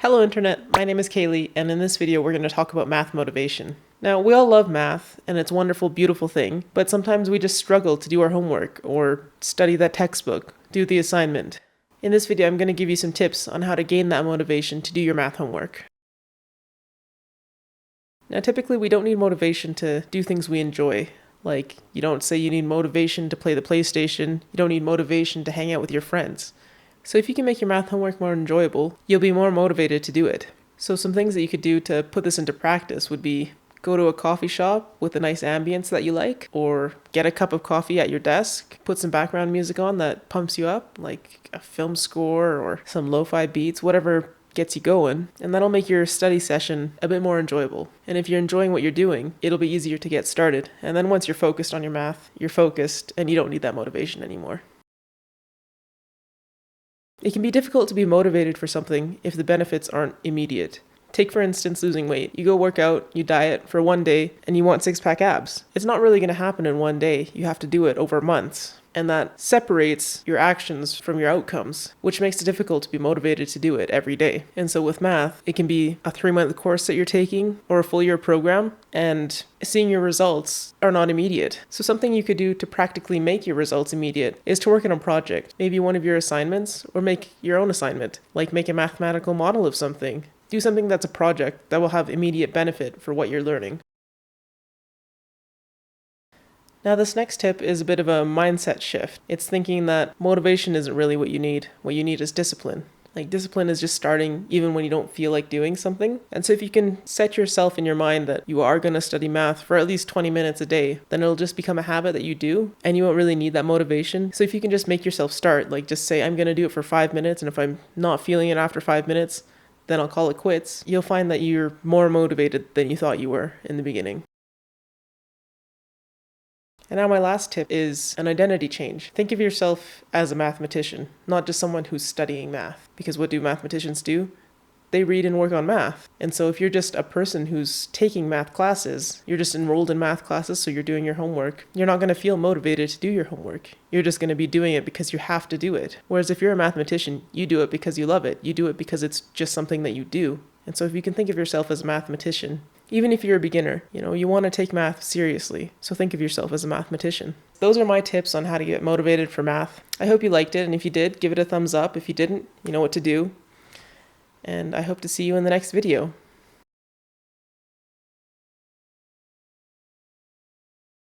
Hello Internet, my name is Kaylee, and in this video we're going to talk about math motivation. Now, we all love math, and it's a wonderful, beautiful thing, but sometimes we just struggle to do our homework, or study that textbook, do the assignment. In this video I'm going to give you some tips on how to gain that motivation to do your math homework. Now, typically we don't need motivation to do things we enjoy. Like, you don't say you need motivation to play the PlayStation, you don't need motivation to hang out with your friends. So if you can make your math homework more enjoyable, you'll be more motivated to do it. So some things that you could do to put this into practice would be go to a coffee shop with a nice ambience that you like, or get a cup of coffee at your desk, put some background music on that pumps you up, like a film score or some lo-fi beats, whatever gets you going, and that'll make your study session a bit more enjoyable. And if you're enjoying what you're doing, it'll be easier to get started. And then once you're focused on your math, you're focused and you don't need that motivation anymore. It can be difficult to be motivated for something if the benefits aren't immediate. Take, for instance, losing weight. You go work out, you diet for one day, and you want six-pack abs. It's not really going to happen in one day. You have to do it over months. And that separates your actions from your outcomes, which makes it difficult to be motivated to do it every day. And so with math, it can be a 3-month course that you're taking or a full year program, and seeing your results are not immediate. So something you could do to practically make your results immediate is to work on a project, maybe one of your assignments, or make your own assignment, like make a mathematical model of something. Do something that's a project that will have immediate benefit for what you're learning. Now, this next tip is a bit of a mindset shift. It's thinking that motivation isn't really what you need. What you need is discipline. Like, discipline is just starting even when you don't feel like doing something. And so if you can set yourself in your mind that you are going to study math for at least 20 minutes a day, then it'll just become a habit that you do, and you won't really need that motivation. So if you can just make yourself start, like just say, I'm going to do it for 5 minutes, and if I'm not feeling it after 5 minutes, then I'll call it quits, you'll find that you're more motivated than you thought you were in the beginning. And now my last tip is an identity change. Think of yourself as a mathematician, not just someone who's studying math. Because what do mathematicians do? They read and work on math. And so if you're just a person who's taking math classes, you're just enrolled in math classes, so you're doing your homework, you're not going to feel motivated to do your homework. You're just going to be doing it because you have to do it. Whereas if you're a mathematician, you do it because you love it. You do it because it's just something that you do. And so if you can think of yourself as a mathematician, even if you're a beginner, you want to take math seriously. So think of yourself as a mathematician. Those are my tips on how to get motivated for math. I hope you liked it, and if you did, give it a thumbs up. If you didn't, you know what to do. And I hope to see you in the next video.